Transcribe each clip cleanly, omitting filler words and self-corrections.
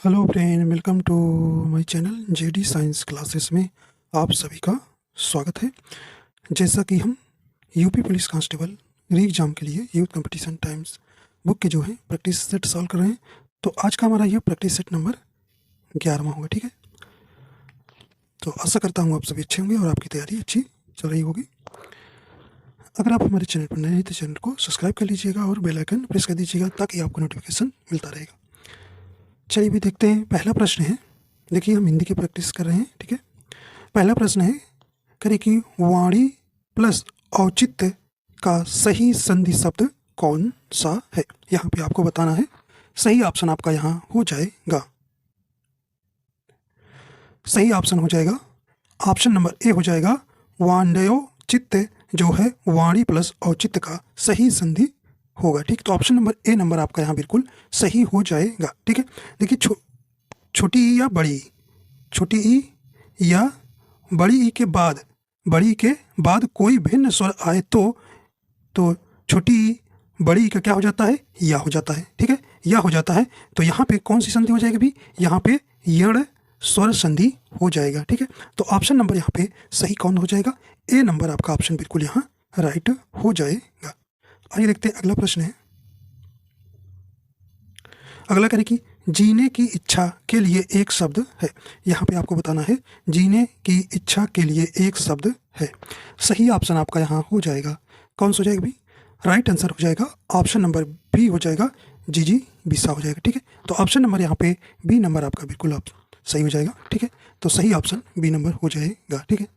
Hello friend, welcome to my channel JD science classes में आप सभी का स्वागत है। जैसा कि हम UP police constable re exam के लिए यूथ कंपटीशन टाइम्स बुक के जो है प्रैक्टिस सेट सॉल्व कर रहे हैं, तो आज का हमारा यह प्रैक्टिस सेट नंबर 11वां होगा। ठीक है, तो आशा करता हूँ आप सभी अच्छे होंगे और आपकी तैयारी अच्छी चल रही होगी। अगर आप हमारे चैनल पर नए हैं तो चैनल को सब्सक्राइब कर लीजिएगा और बेल आइकन प्रेस कर दीजिएगा ताकि आपको नोटिफिकेशन मिलता रहेगा। चलिए भी देखते हैं। पहला प्रश्न है, देखिए हम हिंदी की प्रैक्टिस कर रहे हैं। ठीक है, पहला प्रश्न है, करें कि वाणी प्लस औचित्य का सही संधि शब्द कौन सा है। यहाँ पे आपको बताना है। सही ऑप्शन आपका यहाँ हो जाएगा, सही ऑप्शन हो जाएगा ऑप्शन नंबर ए हो जाएगा वाण्डयोचित्य, जो है वाणी प्लस औचित्य का सही संधि होगा। ठीक, तो ऑप्शन नंबर ए नंबर आपका यहाँ बिल्कुल सही हो जाएगा। ठीक है, देखिए छोटी ई या बड़ी ई, छोटी ई या बड़ी ई के बाद कोई भिन्न स्वर आए तो छोटी ई बड़ी ई का क्या हो जाता है, या हो जाता है। ठीक है, या हो जाता है, तो यहाँ पे कौन सी संधि हो जाएगी भी, यहाँ पे यण स्वर संधि हो जाएगा। ठीक है, तो ऑप्शन नंबर यहाँ पे सही कौन हो जाएगा, ए नंबर आपका ऑप्शन बिल्कुल यहाँ राइट हो जाएगा। आइए देखते हैं अगला प्रश्न है। अगला करें कि जीने की इच्छा के लिए एक शब्द है। यहाँ पे आपको बताना है जीने की इच्छा के लिए एक शब्द है। सही ऑप्शन आपका यहाँ हो जाएगा, कौन सा हो जाएगा भी, राइट आंसर हो जाएगा ऑप्शन नंबर बी हो जाएगा, जी बिसा हो जाएगा। ठीक है, तो ऑप्शन नंबर यहाँ पे बी नंबर आपका बिल्कुल आप सही हो जाएगा। ठीक है, तो सही ऑप्शन बी नंबर हो जाएगा। ठीक है,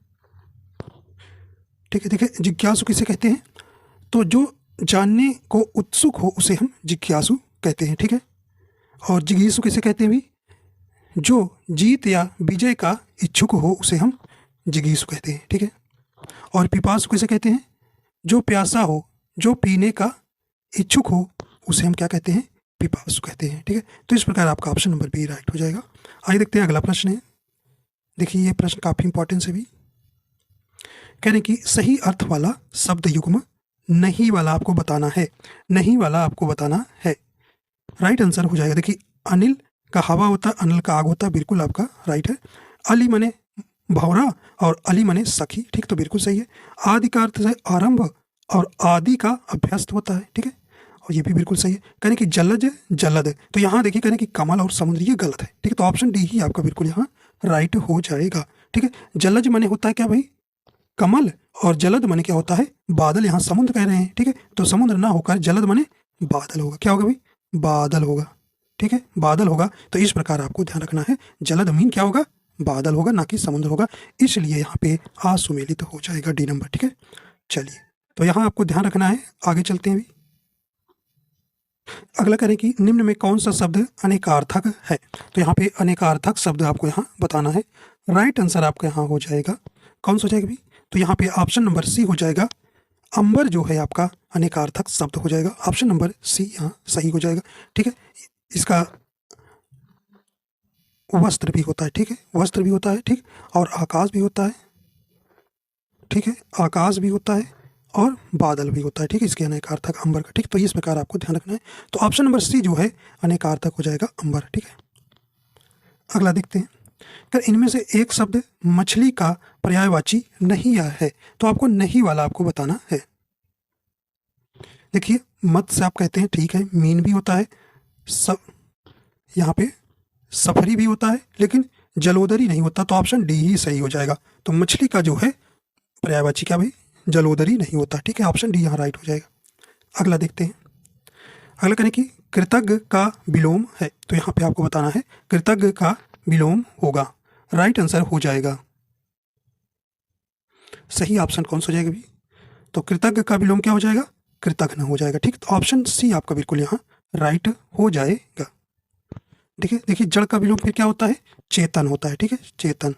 ठीक है, देखिए जिज्ञासु किसे कहते हैं, तो जो जानने को उत्सुक हो उसे हम जिज्ञासु कहते हैं। ठीक है, और जिज्ञासु किसे कहते हैं भी, जो जीत या विजय का इच्छुक हो उसे हम जिज्ञासु कहते हैं। ठीक है, और पिपासु किसे कहते हैं, जो प्यासा हो, जो पीने का इच्छुक हो उसे हम क्या कहते हैं, पिपासु कहते हैं। ठीक है, तो इस प्रकार आपका ऑप्शन नंबर बी राइट हो जाएगा। आइए देखते हैं अगला प्रश्न है। देखिए ये प्रश्न काफी इंपॉर्टेंट है भी, कह रहे कि सही अर्थ वाला शब्द युग्म नहीं वाला आपको बताना है, नहीं वाला आपको बताना है। राइट आंसर हो जाएगा, देखिए अनिल का हवा होता है, अनिल का आग होता है, बिल्कुल आपका राइट है। अली मने भौरा और अली मने सखी, ठीक, तो बिल्कुल सही है। आदि का अर्थ है आरंभ और आदि का अभ्यस्त होता है। ठीक है, और ये भी बिल्कुल सही है। कहने की जलज जलद, तो यहाँ देखिए कहने की कमल और समुद्र, ये गलत है। ठीक है, तो ऑप्शन डी ही आपका बिल्कुल यहाँ राइट हो जाएगा। ठीक है, जलज मने होता है क्या भाई, कमल, और जलद मने क्या होता है, बादल। यहाँ समुद्र कह रहे हैं। ठीक है, तो समुद्र ना होकर जलद मने बादल होगा, क्या होगा भाई, बादल होगा। ठीक है, बादल होगा, तो इस प्रकार आपको ध्यान रखना है, जलद मीन क्या होगा, बादल होगा, ना कि समुद्र होगा, इसलिए यहाँ पे असुमेलित हो जाएगा डी नंबर। ठीक है, चलिए तो यहाँ आपको ध्यान रखना है। आगे चलते हैं अभी। अगला करें कि निम्न में कौन सा शब्द अनेकार्थक है, तो यहाँ पे अनेकार्थक शब्द आपको यहाँ बताना है। राइट आंसर आपका यहाँ हो जाएगा, कौन सा हो जाएगा भी, तो यहाँ पे ऑप्शन नंबर सी हो जाएगा, अंबर जो है आपका अनेकार्थक शब्द हो जाएगा। ऑप्शन नंबर सी यहाँ सही हो जाएगा। ठीक है, इसका वस्त्र भी होता है। ठीक है, वस्त्र भी होता है, ठीक, और आकाश भी होता है। ठीक है, आकाश भी होता है और बादल भी होता है। ठीक है, इसके अनेकार्थक अंबर का। ठीक, तो इस प्रकार आपको ध्यान रखना है। तो ऑप्शन नंबर सी जो है अनेकार्थक हो जाएगा, अंबर। ठीक है, अगला देखते हैं। अगर इनमें से एक शब्द मछली का पर्यायवाची नहीं आया है तो आपको नहीं वाला आपको बताना है। देखिए मत्स्य आप कहते हैं, ठीक है, मीन भी होता है, सब यहाँ पे सफरी भी होता है, लेकिन जलोदरी नहीं होता, तो ऑप्शन डी ही सही हो जाएगा। तो मछली का जो है पर्यायवाची क्या भाई, जलोदरी नहीं होता। ठीक है, ऑप्शन डी यहाँ राइट हो जाएगा। अगला देखते हैं। अगला करें कि कृतज्ञ का विलोम है, तो यहाँ पे आपको बताना है कृतज्ञ का विलोम होगा। राइट आंसर हो जाएगा, सही ऑप्शन कौन सा हो जाएगा भी, तो कृतज्ञ का विलोम क्या हो जाएगा, कृतघ्न हो जाएगा। ठीक, तो ऑप्शन सी आपका बिल्कुल यहाँ राइट हो जाएगा। देखिए देखिए जड़ का विलोम फिर क्या होता है, चेतन होता है। ठीक है, चेतन।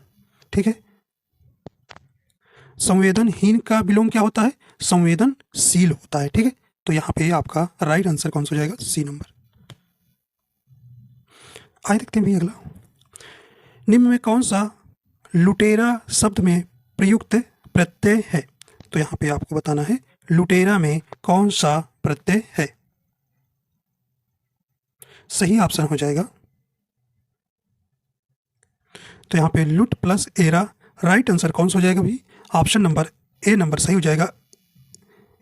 ठीक है, संवेदनहीन का विलोम क्या होता है, संवेदनशील होता है। ठीक है, तो यहाँ पे आपका राइट आंसर कौन सा हो जाएगा, सी नंबर। आइए देखते हैं भी अगला। निम्न में कौन सा लुटेरा शब्द में प्रयुक्त प्रत्यय है, तो यहाँ पे आपको बताना है लुटेरा में कौन सा प्रत्यय है। सही ऑप्शन हो जाएगा तो यहाँ पे लुट प्लस एरा, राइट आंसर कौन सा हो जाएगा भी? ऑप्शन नंबर ए नंबर सही हो जाएगा।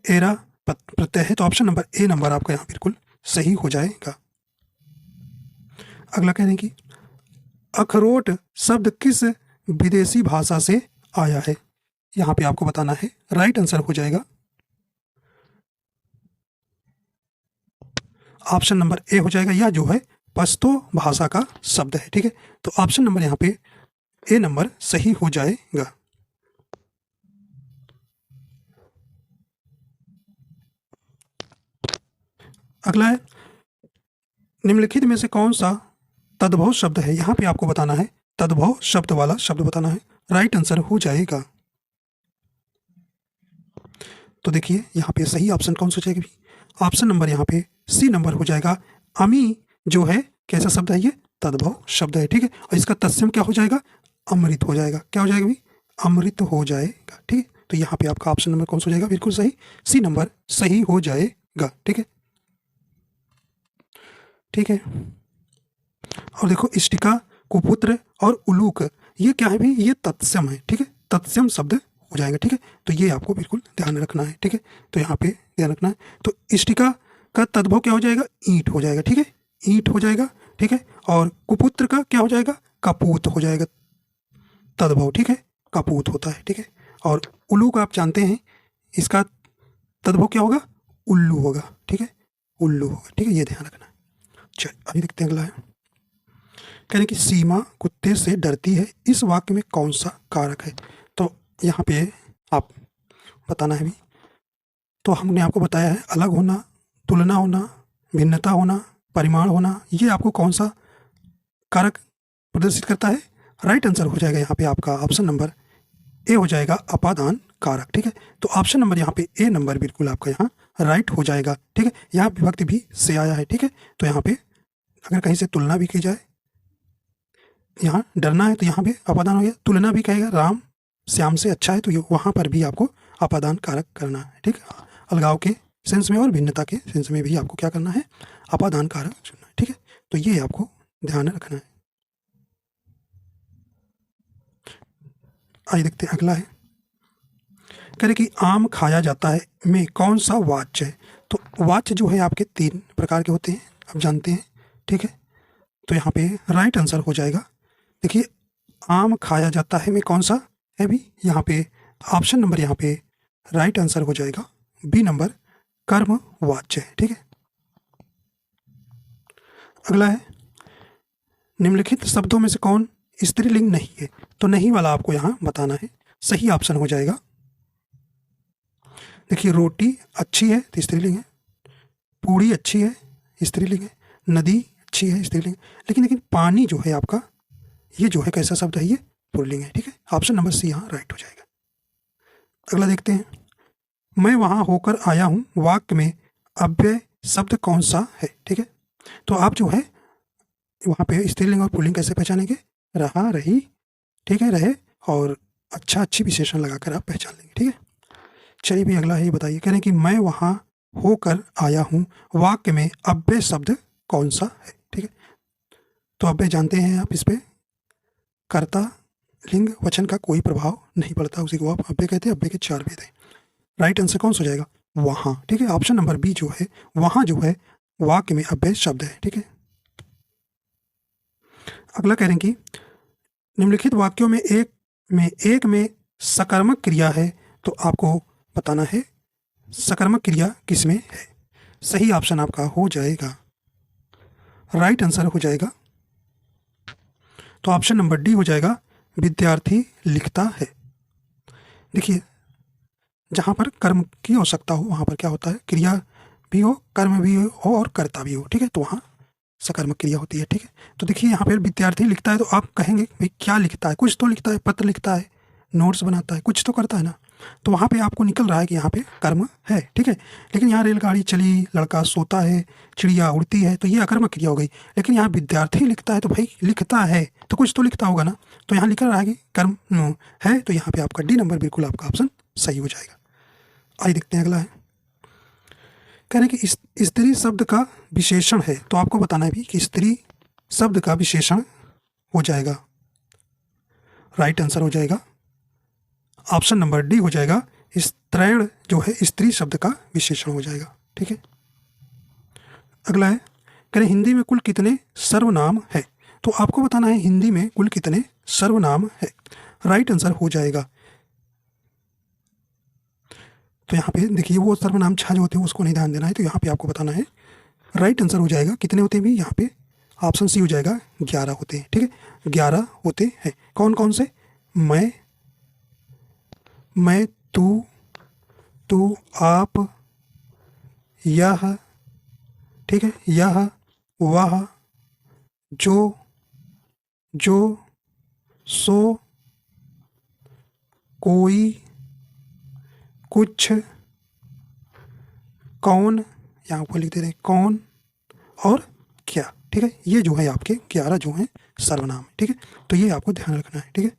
एरा प्रत्यय है तो ऑप्शन नंबर ए नंबर आपका यहाँ बिल्कुल सही हो जाएगा। अगला कह रहे हैं कि अखरोट शब्द किस विदेशी भाषा से आया है? यहाँ पे आपको बताना है। राइट आंसर हो जाएगा ऑप्शन नंबर ए हो जाएगा। यह जो है पश्तो भाषा का शब्द है, ठीक है। तो ऑप्शन नंबर यहाँ पे ए नंबर सही हो जाएगा। अगला है निम्नलिखित में से कौन सा तद्भव शब्द है? यहाँ पे आपको बताना है, तद्भव शब्द वाला शब्द बताना है। राइट आंसर हो जाएगा। तो देखिए यहाँ पे सही ऑप्शन कौन सा हो जाएगा? ऑप्शन नंबर यहाँ पे सी नंबर हो जाएगा। अमी जो है कैसा शब्द है? ये तद्भव शब्द है, ठीक है। और इसका तत्सम क्या हो जाएगा? अमृत हो जाएगा। क्या हो जाएगा भी? अमृत हो जाएगा, ठीक है। तो यहाँ पे आपका ऑप्शन नंबर कौन सा हो जाएगा? बिल्कुल सही, सी नंबर सही हो जाएगा, ठीक है। ठीक है। और देखो इष्टिका, कुपुत्र और उलूक ये क्या है भाई? ये तत्सम है, ठीक है। तत्सम शब्द हो जाएगा, ठीक है। तो ये आपको बिल्कुल ध्यान रखना है, ठीक है। तो यहाँ पे ध्यान रखना है। तो इष्टिका का तद्भव क्या हो जाएगा? ईंट हो जाएगा, ठीक है। ईंट हो जाएगा, ठीक है। और कुपुत्र का क्या हो जाएगा? कपूत हो जाएगा तद्भव, ठीक है। कपूत होता है, ठीक है। और उल्लू आप जानते हैं, इसका तद्भव क्या होगा? उल्लू होगा, ठीक है। उल्लू होगा, ठीक है। ये ध्यान रखना है। चलिए अभी देखते हैं अगला है। कह रहे हैं कि सीमा कुत्ते से डरती है, इस वाक्य में कौन सा कारक है? तो यहाँ पे आप बताना है भी। तो हमने आपको बताया है अलग होना, तुलना होना, भिन्नता होना, परिमाण होना, ये आपको कौन सा कारक प्रदर्शित करता है? राइट आंसर हो जाएगा यहाँ पे आपका ऑप्शन नंबर ए हो जाएगा, अपादान कारक, ठीक है। तो ऑप्शन नंबर यहाँ पे ए नंबर बिल्कुल आपका यहाँ राइट हो जाएगा, ठीक है। यहाँ विभक्ति भी से आया है, ठीक है। तो यहाँ पे अगर कहीं से तुलना भी की जाए, यहाँ डरना है तो यहाँ पे अपादान हो गया। तुलना भी कहेगा राम श्याम से अच्छा है, तो वहाँ पर भी आपको अपादान कारक करना है, ठीक है। अलगाव के सेंस में और भिन्नता के सेंस में भी आपको क्या करना है? अपादान कारक चुनना है, ठीक है। तो ये आपको ध्यान रखना है। आइए देखते हैं अगला है। कह रहे कि आम खाया जाता है में कौन सा वाच्य है? तो वाच्य जो है आपके 3 प्रकार के होते हैं, आप जानते हैं, ठीक है। तो यहाँ पे राइट आंसर हो जाएगा। देखिए आम खाया जाता है में कौन सा है भी? यहाँ पे ऑप्शन नंबर यहाँ पे राइट आंसर हो जाएगा, बी नंबर कर्म वाच्य है, ठीक है। अगला है निम्नलिखित शब्दों में से कौन स्त्रीलिंग नहीं है? तो नहीं वाला आपको यहाँ बताना है। सही ऑप्शन हो जाएगा। देखिए रोटी अच्छी है तो स्त्रीलिंग है, पूड़ी अच्छी है स्त्रीलिंग है, नदी अच्छी है स्त्रीलिंग, लेकिन पानी जो है आपका ये जो है कैसा शब्द है? ये पुल्लिंग है, ठीक है। ऑप्शन नंबर सी यहाँ राइट हो जाएगा। अगला देखते हैं। मैं वहाँ होकर आया हूँ वाक्य में अव्यय शब्द कौन सा है? ठीक है। तो आप जो है वहाँ पे स्त्रीलिंग और पुल्लिंग कैसे पहचानेंगे? रहा, रही, ठीक है, रहे और अच्छा अच्छी विशेषण लगाकर आप पहचान लेंगे, ठीक है। चलिए भी अगला है, ये बताइए। कह रहे हैं कि मैं वहाँ होकर आया हूँ वाक्य में अव्यय शब्द कौन सा है? ठीक है। तो अव्यय जानते हैं आप, इस पे कर्ता लिंग वचन का कोई प्रभाव नहीं पड़ता, उसी को आप अव्यय कहते हैं। अव्यय के 4 भेद हैं। राइट आंसर कौन सा हो जाएगा? वहाँ, ठीक है। ऑप्शन नंबर बी जो है वहाँ जो है वाक्य में अव्यय शब्द है, ठीक है। अगला कह रहे हैं कि निम्नलिखित वाक्यों में एक में सकर्मक क्रिया है, तो आपको बताना है सकर्मक क्रिया किसमें है। सही ऑप्शन आपका हो जाएगा, राइट आंसर हो जाएगा। तो ऑप्शन नंबर डी हो जाएगा, विद्यार्थी लिखता है। देखिए जहाँ पर कर्म की आवश्यकता हो वहाँ पर क्या होता है? क्रिया भी हो, कर्म भी हो और कर्ता भी हो, ठीक है। तो वहाँ सकर्मक क्रिया होती है, ठीक है। तो देखिए यहाँ पर विद्यार्थी लिखता है, तो आप कहेंगे भाई क्या लिखता है? कुछ तो लिखता है, पत्र लिखता है, नोट्स बनाता है, कुछ तो करता है ना। तो वहाँ पे आपको निकल रहा है कि यहाँ पे कर्म है, ठीक है। लेकिन यहाँ रेलगाड़ी चली, लड़का सोता है, चिड़िया उड़ती है, तो ये अकर्मक क्रिया हो गई। लेकिन यहाँ विद्यार्थी लिखता है, तो भाई लिखता है तो कुछ तो लिखता होगा ना, तो यहाँ लिखा रहा है कि कर्म है, तो यहाँ पे आपका डी नंबर बिल्कुल आपका ऑप्शन सही हो जाएगा। आइए देखते हैं अगला है। कह रहे हैं कि स्त्री शब्द का विशेषण है, तो आपको बताना है भी कि स्त्री शब्द का विशेषण हो जाएगा। राइट आंसर हो जाएगा ऑप्शन नंबर डी हो जाएगा। स्त्रैण जो है स्त्री शब्द का विशेषण हो जाएगा। ठीक है, अगला है करें हिंदी में कुल कितने सर्वनाम है। तो आपको बताना है हिंदी में कुल कितने सर्वनाम है। राइट आंसर हो जाएगा, तो यहाँ पे देखिए वो सर्वनाम छा जो होते हैं उसको नहीं ध्यान देना है, तो यहाँ पे आपको बताना है राइट आंसर हो जाएगा कितने होते हैं भी, यहाँ पे ऑप्शन सी हो जाएगा 11 होते हैं। ठीक है, 11 होते हैं। कौन कौन से? मैं, तू, आप, यह, ठीक है, यह, वह, जो, सो, कोई, कुछ, कौन, यहाँ पर लिख दे रहे हैं कौन और क्या। ठीक है, ये जो है आपके 11 जो हैं सर्वनाम है। ठीक है, तो ये आपको ध्यान रखना है। ठीक है,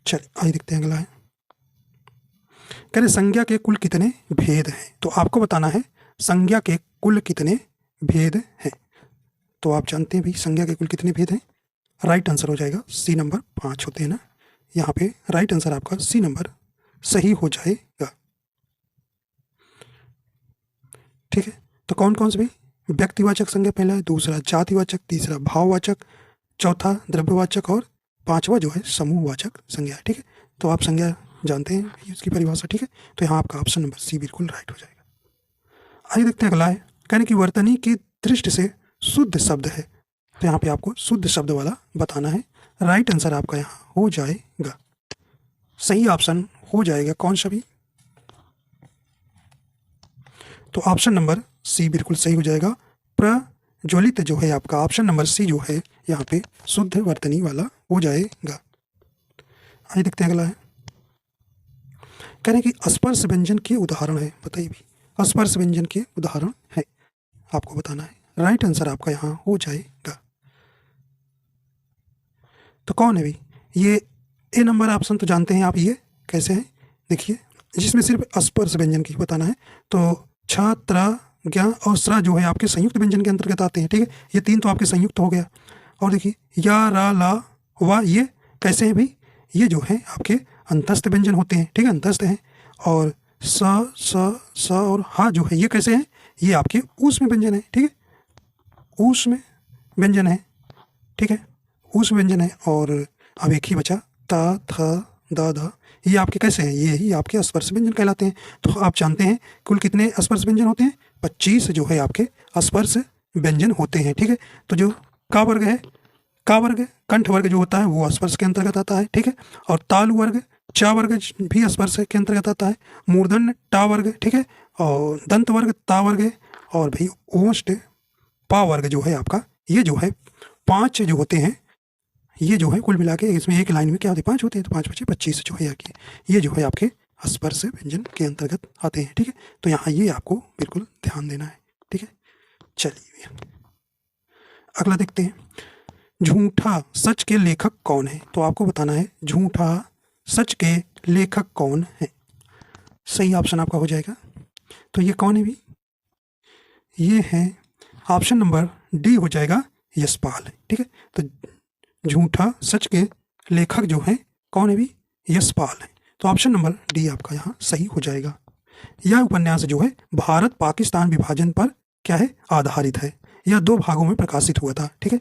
चलिए आइए देखते हैं अगला है। कह रहे संज्ञा के कुल कितने भेद हैं। तो आपको बताना है संज्ञा के कुल कितने भेद हैं। तो आप जानते हैं भाई संज्ञा के कुल कितने भेद हैं। राइट आंसर हो जाएगा सी नंबर 5 होते हैं ना, यहाँ पे राइट आंसर आपका सी नंबर सही हो जाएगा। ठीक है, तो कौन कौन से भाई? व्यक्तिवाचक संज्ञा पहला है, दूसरा जातिवाचक, तीसरा भाववाचक, चौथा द्रव्यवाचक और पांचवा जो है समूहवाचक संज्ञा। ठीक है, तो आप संज्ञा जानते हैं उसकी परिभाषा। ठीक है, तो यहाँ आपका ऑप्शन नंबर सी बिल्कुल राइट हो जाएगा। आइए देखते हैं अगला है। कहने की वर्तनी की दृष्टि से शुद्ध शब्द है। तो यहाँ पे आपको शुद्ध शब्द वाला बताना है। राइट आंसर आपका यहाँ हो जाएगा, सही ऑप्शन हो जाएगा कौन सा भी? तो ऑप्शन नंबर सी बिल्कुल सही हो जाएगा। प्रज्वलित जो है आपका ऑप्शन नंबर सी जो है यहाँ पे शुद्ध वर्तनी वाला हो जाएगा। आइए देखते हैं अगला है। कह रहे हैं कि स्पर्श व्यंजन के उदाहरण है। बताइए भी स्पर्श व्यंजन के उदाहरण है, आपको बताना है। राइट आंसर आपका यहाँ हो जाएगा। तो कौन है भी? ये ए नंबर ऑप्शन तो जानते हैं आप, ये कैसे है देखिए, जिसमें सिर्फ स्पर्श व्यंजन की बताना है। तो छ, त्र, ज्ञ और स्र जो है आपके संयुक्त व्यंजन के अंतर्गत आते हैं। ठीक है, ये तीन तो आपके संयुक्त हो गया। और देखिए या, रा, ला, वा, ये कैसे हैं भाई? ये जो है आपके अंतस्थ व्यंजन होते हैं। ठीक है, अंतस्थ हैं। और स और हा जो है ये कैसे हैं? ये आपके ऊष्म व्यंजन है। ठीक है, ऊष्म व्यंजन है। ठीक है, ऊष्म व्यंजन है। और अब एक ही बचा ता, थ, दा, धा, ये आपके कैसे हैं? ये ही आपके स्पर्श व्यंजन कहलाते हैं। तो आप जानते हैं कुल कितने स्पर्श व्यंजन होते हैं? 25 जो है आपके स्पर्श व्यंजन होते हैं। ठीक है, तो जो का वर्ग है, का वर्ग कंठ वर्ग जो होता है वो स्पर्श के अंतर्गत आता है। ठीक है, और तालु वर्ग, चा वर्ग भी स्पर्श के अंतर्गत आता है। मूर्धन्य टा वर्ग, ठीक है, और दंत वर्ग ता वर्ग है। और भाई ओष्ठ पा वर्ग जो है आपका, ये जो है 5 जो होते हैं, ये जो है कुल मिला के इसमें एक लाइन में क्या होते हैं? 5 होते हैं। तो 5 बचे 25 जो है आपके, ये जो है आपके स्पर्श व्यंजन के अंतर्गत आते हैं। ठीक है, तो यहाँ ये आपको बिल्कुल ध्यान देना है। ठीक है, चलिए अगला देखते हैं। झूठा सच के लेखक कौन है। तो आपको बताना है झूठा सच के लेखक कौन है। सही ऑप्शन आपका हो जाएगा। तो ये कौन है भी? ये है ऑप्शन नंबर डी हो जाएगा, यशपाल। ठीक है, तो झूठा सच के लेखक जो है कौन है भी? यशपाल है। तो ऑप्शन नंबर डी आपका यहाँ सही हो जाएगा। यह उपन्यास जो है भारत पाकिस्तान विभाजन पर क्या है? आधारित है। यह 2 भागों में प्रकाशित हुआ था। ठीक है,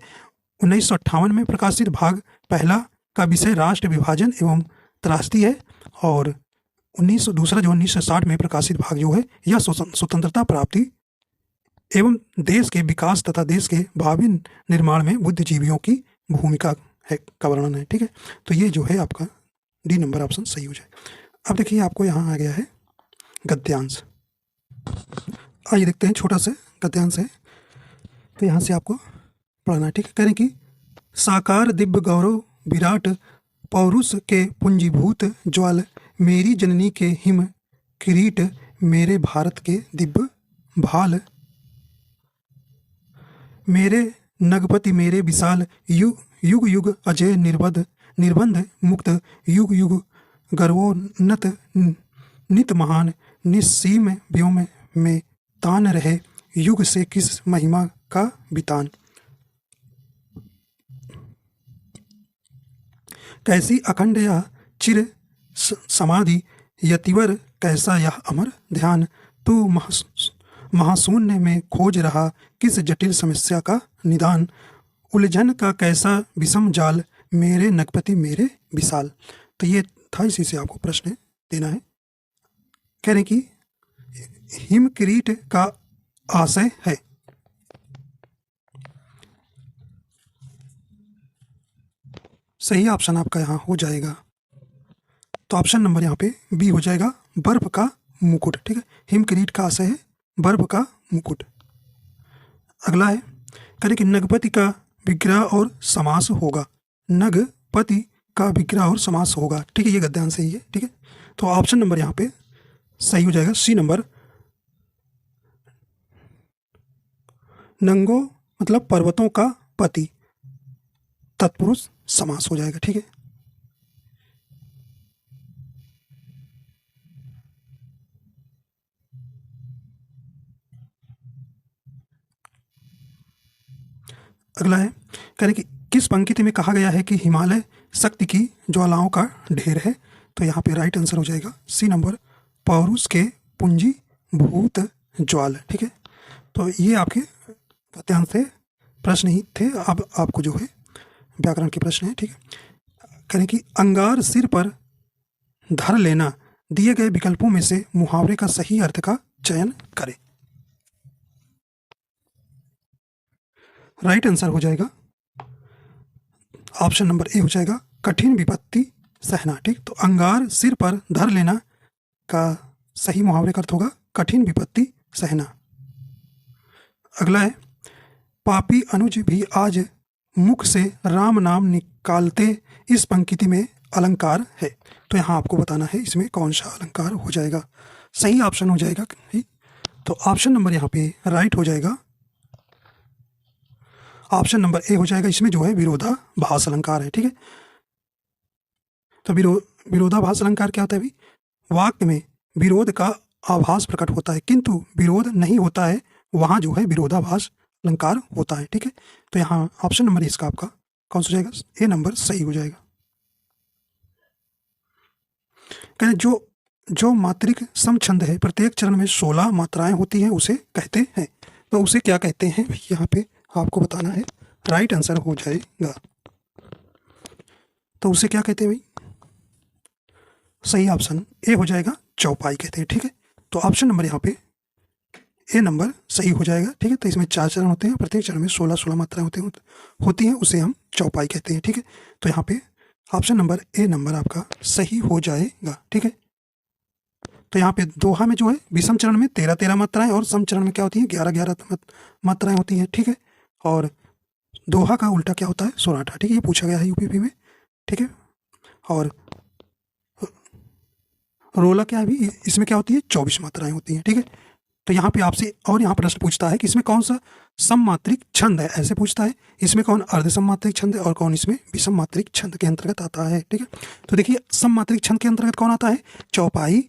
1958 में प्रकाशित भाग पहला का विषय राष्ट्र विभाजन एवं त्रासदी है। और दूसरा जो 1960 में प्रकाशित भाग जो है यह स्वतंत्रता प्राप्ति एवं देश के विकास तथा देश के भावी निर्माण में बुद्धिजीवियों की भूमिका है का वर्णन है। ठीक है, तो ये जो है आपका डी नंबर ऑप्शन सही हो जाए। अब देखिए आपको यहाँ आ गया है गद्यांश। आइए देखते हैं, छोटा सा गद्यांश है, तो यहाँ से आपको पढ़ना है। ठीक है, करें कि साकार दिव्य गौरव विराट पौरुष के पुंजीभूत ज्वाल, मेरी जननी के हिम किरीट, मेरे भारत के दिव्य भाल, मेरे नगपति मेरे विशाल, युग युग अजय निर्बंध मुक्त, युग युग गर्वोन्नत नित महान, निस्सीम व्योम में तान रहे, युग से किस महिमा का वितान। कैसी अखंड यह चिर समाधि, यतिवर कैसा यह अमर ध्यान, तू महाशून्य में खोज रहा किस जटिल समस्या का निदान, उलझन का कैसा विषम जाल, मेरे नगपति मेरे विशाल। तो ये था, इसी से आपको प्रश्न देना है। कह रहे कि हिम किरीट का आशय है। सही ऑप्शन आपका यहाँ हो जाएगा, तो ऑप्शन नंबर यहाँ पे बी हो जाएगा, बर्फ का मुकुट। ठीक है, हिम किरीट का आशय है बर्फ का मुकुट। अगला है, करें कि नगपति का विग्रह और समास होगा। नगपति का विग्रह और समास होगा। ठीक है, ये गद्यांश सही है। ठीक है, तो ऑप्शन नंबर यहाँ पे सही हो जाएगा, सी नंबर। नंगो मतलब पर्वतों का पति, तत्पुरुष समास हो जाएगा। ठीक है, अगला है, कह रहे कि किस पंक्ति में कहा गया है कि हिमालय शक्ति की ज्वालाओं का ढेर है। तो यहाँ पे राइट आंसर हो जाएगा सी नंबर, पौरुष के पुंजी भूत ज्वाल। ठीक है, तो ये आपके गद्यांश से प्रश्न ही थे। अब आपको जो है व्याकरण के प्रश्न है। ठीक है, कह रहे कि अंगार सिर पर धर लेना, दिए गए विकल्पों में से मुहावरे का सही अर्थ का चयन करें। राइट आंसर हो जाएगा ऑप्शन नंबर ए हो जाएगा, कठिन विपत्ति सहना। ठीक, तो अंगार सिर पर धर लेना का सही मुहावरे का अर्थ होगा कठिन विपत्ति सहना। अगला है, पापी अनुज भी आज मुख से राम नाम निकालते, इस पंक्ति में अलंकार है। तो यहाँ आपको बताना है इसमें कौन सा अलंकार हो जाएगा। सही ऑप्शन हो जाएगा, तो ऑप्शन नंबर यहाँ पे राइट हो जाएगा, ऑप्शन नंबर ए हो जाएगा। इसमें जो है विरोधाभास अलंकार है। ठीक है, तो विरोधाभास अलंकार क्या होता है भाई, वाक्य में विरोध का आभास प्रकट होता है किंतु विरोध नहीं होता है, वहां जो है विरोधाभास अलंकार होता है। ठीक है, तो यहाँ ऑप्शन नंबर इसका आपका कौन सा हो जाएगा, ए नंबर सही हो जाएगा। कहते जो मात्रिक समछंद है, प्रत्येक चरण में 16 मात्राएं होती हैं, उसे कहते हैं। तो उसे क्या कहते हैं भाई, यहाँ पे आपको बताना है। राइट आंसर हो जाएगा, तो उसे क्या कहते हैं भाई, सही ऑप्शन ए हो जाएगा, चौपाई कहते हैं। ठीक है, तो ऑप्शन नंबर यहाँ पे ए नंबर सही हो जाएगा। ठीक है, तो इसमें 4 चरण होते हैं, प्रत्येक चरण में 16 मात्राएं होती हैं, उसे हम चौपाई कहते हैं। ठीक है, तो यहाँ पे ऑप्शन नंबर ए नंबर आपका सही हो जाएगा। ठीक है, तो यहाँ पे दोहा में जो है विषम चरण में 13 मात्राएं और सम चरण में क्या होती हैं 11 मात्राएं होती हैं। ठीक है, और दोहा का उल्टा क्या होता है, सोनाटा। ठीक है, ये पूछा गया है यूपीपी में। ठीक है, और रोला क्या है भी, इसमें क्या होती है 24 मात्राएं होती हैं। ठीक है, तो यहाँ पे आपसे और यहाँ प्रश्न पूछता है कि इसमें कौन सा सममात्रिक छंद है, ऐसे पूछता है। इसमें कौन अर्ध सममात्रिक छंद है और कौन इसमें विषम मात्रिक छंद के अंतर्गत आता है। ठीक है, तो देखिए सममात्रिक छंद के अंतर्गत कौन आता है, चौपाई,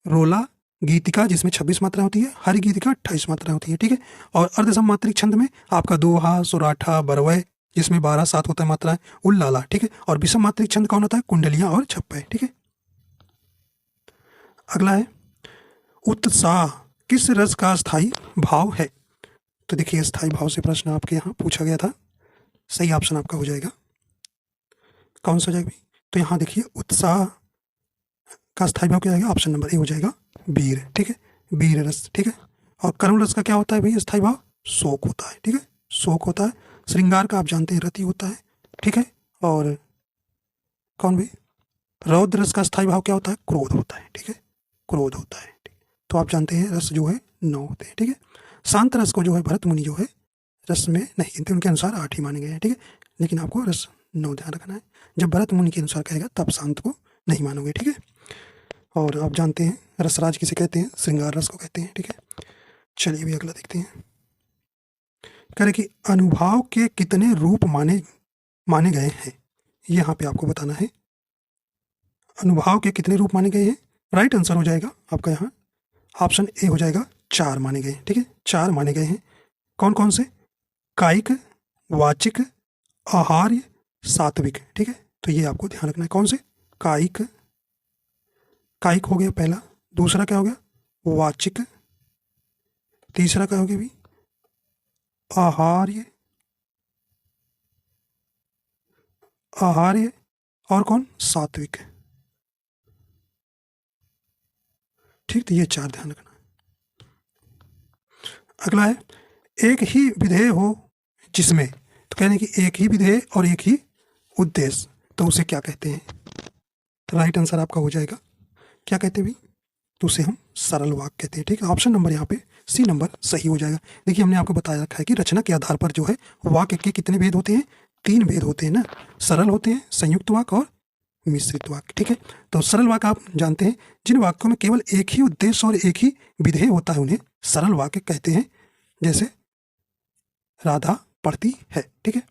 रोला, गीतिका जिसमें 26 मात्राएं होती है, हरि गीतिका 28 मात्राएं होती है। ठीक है, और अर्ध सममात्रिक छंद में आपका दोहा, सोराठा, बरवय जिसमें 12-7 होता है मात्राएं, उल्लाला। ठीक है, और विषम मात्रिक छंद कौन होता है, कुंडलियां और छप्पे। ठीक है, अगला है, उत्साह किस रस का स्थायी भाव है। तो देखिए स्थायी भाव से प्रश्न आपके यहाँ पूछा गया था। सही ऑप्शन आपका हो जाएगा, कौन सा हो जाएगा, तो यहाँ देखिए उत्साह का स्थायी भाव क्या आएगा, ऑप्शन नंबर ए हो जाएगा, वीर। ठीक है, वीर रस। ठीक है, और कर्म रस का क्या होता है भाई स्थायी भाव, शोक होता है। ठीक है, शोक होता है। श्रृंगार का आप जानते हैं रति होता है। ठीक है, और कौन भाई, रौद्र रस का स्थायी भाव क्या होता है, क्रोध होता है। ठीक है, क्रोध होता है। तो आप जानते हैं रस जो है 9 होते हैं। ठीक है, शांत रस को जो है भरत मुनि जो है रस में नहीं गिनते, उनके अनुसार 8 ही माने गए हैं। ठीक है, लेकिन आपको रस 9 ध्यान रखना है, जब भरत मुनि के अनुसार कहेगा तब शांत को नहीं मानोगे। ठीक है, और आप जानते हैं रसराज किसे कहते हैं, श्रृंगार रस को कहते हैं। ठीक है, चलिए भी अगला देखते हैं। कह रहे कि अनुभाव के कितने रूप माने गए हैं, यहाँ पे आपको बताना है अनुभाव के कितने रूप माने गए हैं। राइट आंसर हो जाएगा आपका यहाँ ऑप्शन ए हो जाएगा, 4 माने गए। ठीक है, 4 माने गए हैं। कौन कौन से, कायिक, वाचिक, आहार्य, सात्विक। ठीक है, तो ये आपको ध्यान रखना है। कौन से? कायिक, कायिक हो गया पहला। दूसरा क्या हो गया? वाचिक। तीसरा क्या हो गया भी? आहार्य, आहार्य। और कौन? सात्विक। ठीक, तो ये चार ध्यान रखना। अगला है एक ही विधेय हो जिसमें, तो कहने की एक ही विधेय और एक ही उद्देश्य, तो उसे क्या कहते हैं? राइट आंसर आपका हो जाएगा, क्या कहते हैं भी? तो उसे हम सरल वाक्य कहते हैं। ठीक है, ऑप्शन नंबर यहाँ पे सी नंबर सही हो जाएगा। देखिए हमने आपको बताया रखा है कि रचना के आधार पर जो है वाक्य के कितने भेद होते हैं? 3 भेद होते हैं ना, सरल होते हैं, संयुक्त वाक्य और मिश्रित वाक्य। ठीक है, तो सरल वाक्य आप जानते हैं, जिन वाक्यों में केवल एक ही उद्देश्य और एक ही विधेय होता है उन्हें सरल वाक्य कहते हैं। जैसे राधा पढ़ती है। ठीक है,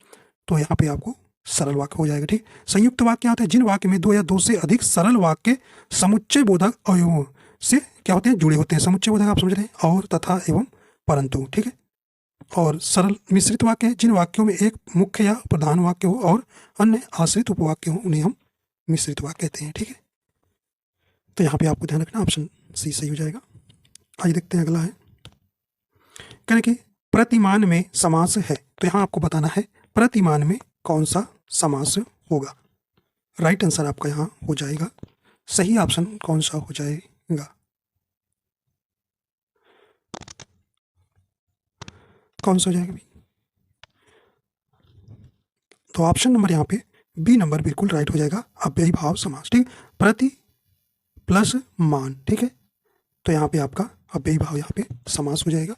तो यहाँ पे आपको सरल वाक्य हो जाएगा। ठीक, संयुक्त वाक्य क्या होता है? जिन वाक्य में 2 या 2 से अधिक सरल वाक्य समुच्चय बोधक अवयवों से क्या होते हैं? जुड़े होते हैं। समुच्चय बोधक आप समझ रहे हैं, और, तथा, एवं, परंतु। ठीक है, और सरल मिश्रित वाक्य है जिन वाक्यों में एक मुख्य या प्रधान वाक्य हो और अन्य आश्रित उपवाक्य हो, उन्हें हम मिश्रित वाक्य कहते हैं। ठीक है, तो यहाँ पे आपको ध्यान रखना, ऑप्शन सी सही हो जाएगा। आइए देखते हैं अगला है, कहने की प्रतिमान में समास है, तो यहाँ आपको बताना है प्रतिमान में कौन सा समास होगा। राइट आंसर आपका यहाँ हो जाएगा, सही ऑप्शन कौन सा हो जाएगा? कौन सा हो जाएगा भी? तो ऑप्शन नंबर यहाँ पे बी नंबर बिल्कुल राइट हो जाएगा, अव्ययी भाव समास। ठीक, प्रति प्लस मान। ठीक है, तो यहाँ पे आपका अव्ययी भाव यहाँ पे समास हो जाएगा।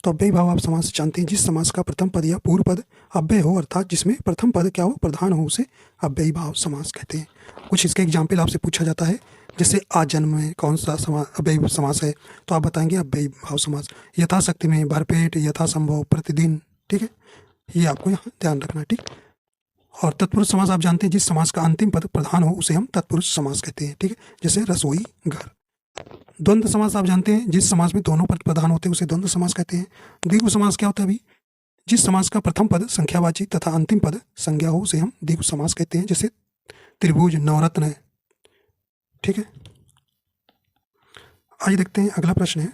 तो अव्ययी भाव आप समास जानते हैं, जिस समास का प्रथम पद या पूर्व पद अव्यय हो, अर्थात जिसमें प्रथम पद क्या हो? प्रधान हो, उसे अव्ययी भाव समास कहते हैं। कुछ इसके एग्जाम्पल आपसे पूछा जाता है, जैसे आजन्म में कौन सा अव्ययी समास है, तो आप बताएंगे अव्ययी भाव समास। यथाशक्ति में, भरपेट, यथासंभव, प्रतिदिन। ठीक है, ये आपको यहाँ ध्यान रखना है। ठीक, और तत्पुरुष समास आप जानते हैं, जिस समास का अंतिम पद प्रधान हो उसे हम तत्पुरुष समास कहते हैं। ठीक है, जैसे रसोई, घर। द्वंद्व समास आप जानते हैं, जिस समास में दोनों पद प्रधान होते हैं उसे द्वंद्व समास कहते हैं। द्विगु समास क्या होता है अभी? जिस समास का प्रथम पद संख्यावाची तथा अंतिम पद संज्ञा हो उसे हम द्विगु समास कहते हैं, जैसे त्रिभुज, नवरत्न। ठीक है, आइए देखते हैं अगला प्रश्न है,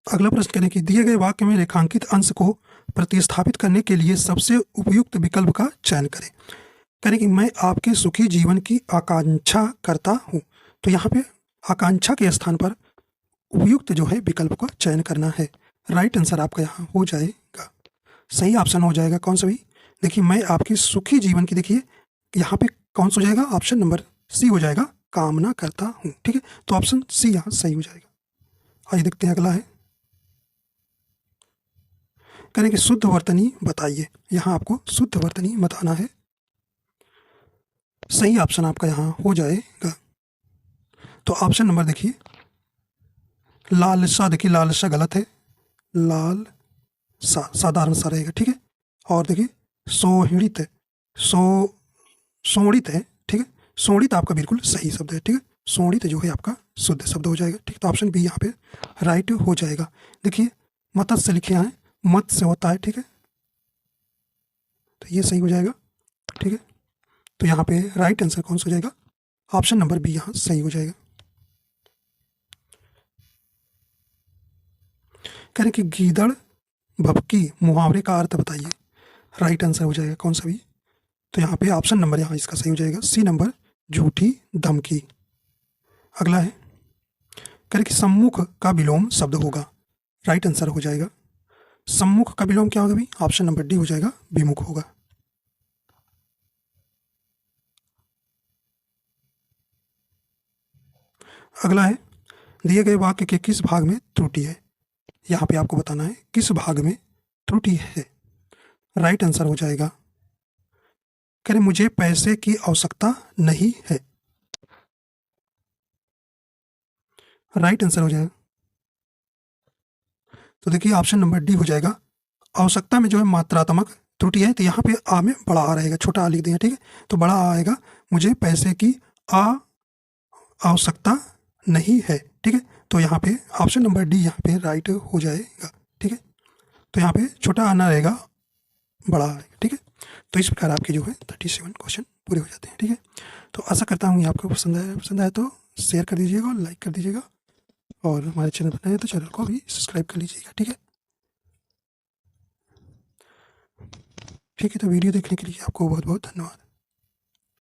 अगला प्रश्न कहने की दिए गए वाक्य में रेखांकित अंश को प्रतिस्थापित करने के लिए सबसे उपयुक्त विकल्प का चयन करें। कहने की मैं आपके सुखी जीवन की आकांक्षा करता हूँ, तो यहाँ पे आकांक्षा के स्थान पर उपयुक्त जो है विकल्प का चयन करना है। राइट आंसर आपका यहाँ हो जाएगा, सही ऑप्शन हो जाएगा। कौन सा भी? देखिए मैं आपकी सुखी जीवन की, देखिए यहाँ पे कौन सा हो जाएगा? ऑप्शन नंबर सी हो जाएगा, कामना करता हूँ। ठीक है, तो ऑप्शन सी यहाँ सही हो जाएगा। आइए देखते हैं अगला है, कहने की शुद्ध वर्तनी बताइए। यहाँ आपको शुद्ध वर्तनी बताना है, सही ऑप्शन आपका यहाँ हो जाएगा। तो ऑप्शन नंबर देखिए, लालसा। देखिए लालसा गलत है, लाल सा साधारण सा रहेगा। ठीक है, और देखिए सोहिणित, सोणित है। ठीक है, सोणित आपका बिल्कुल सही शब्द है। ठीक है, सोणित जो है आपका शुद्ध शब्द हो जाएगा। ठीक, तो ऑप्शन बी यहाँ पे राइट हो जाएगा। देखिए मत्स्य लिखे हैं, मत से होता है। ठीक है, तो ये सही हो जाएगा। ठीक है, तो यहाँ पे राइट आंसर कौन सा हो जाएगा? ऑप्शन नंबर बी यहाँ सही हो जाएगा। कह रहे कि गीदड़ भभकी मुहावरे का अर्थ बताइए। राइट आंसर हो जाएगा कौन सा भी? तो यहाँ पे ऑप्शन नंबर यहाँ इसका सही हो जाएगा, सी नंबर, झूठी धमकी। अगला है, कह रहे कि सम्मुख का विलोम शब्द होगा। राइट आंसर हो जाएगा, सम्मुख का विलोम क्या होगा भाई? ऑप्शन नंबर डी हो जाएगा, विमुख होगा। अगला है, दिए गए वाक्य के किस भाग में त्रुटि है? यहाँ पे आपको बताना है किस भाग में त्रुटि है। राइट आंसर हो जाएगा, कह रहे मुझे पैसे की आवश्यकता नहीं है। राइट आंसर हो जाएगा, तो देखिए ऑप्शन नंबर डी हो जाएगा। आवश्यकता में जो है मात्रात्मक त्रुटि है, तो यहाँ पे आ में बड़ा आ रहेगा, छोटा आ लिख देंगे। ठीक है, तो बड़ा आ आएगा, मुझे पैसे की आवश्यकता नहीं है। ठीक है, तो यहाँ पे ऑप्शन नंबर डी यहाँ पे राइट हो जाएगा। ठीक है, तो यहाँ पे छोटा आना रहेगा, बड़ा आएगा। ठीक है, तो इस प्रकार आपके जो है 37 क्वेश्चन पूरे हो जाते हैं। ठीक है, तो आशा करता हूँ ये आपको पसंद आया तो शेयर कर दीजिएगा और लाइक कर दीजिएगा, और हमारे चैनल पर नए हैं तो चैनल को भी सब्सक्राइब कर लीजिएगा। ठीक है, ठीक है, तो वीडियो देखने के लिए आपको बहुत बहुत धन्यवाद।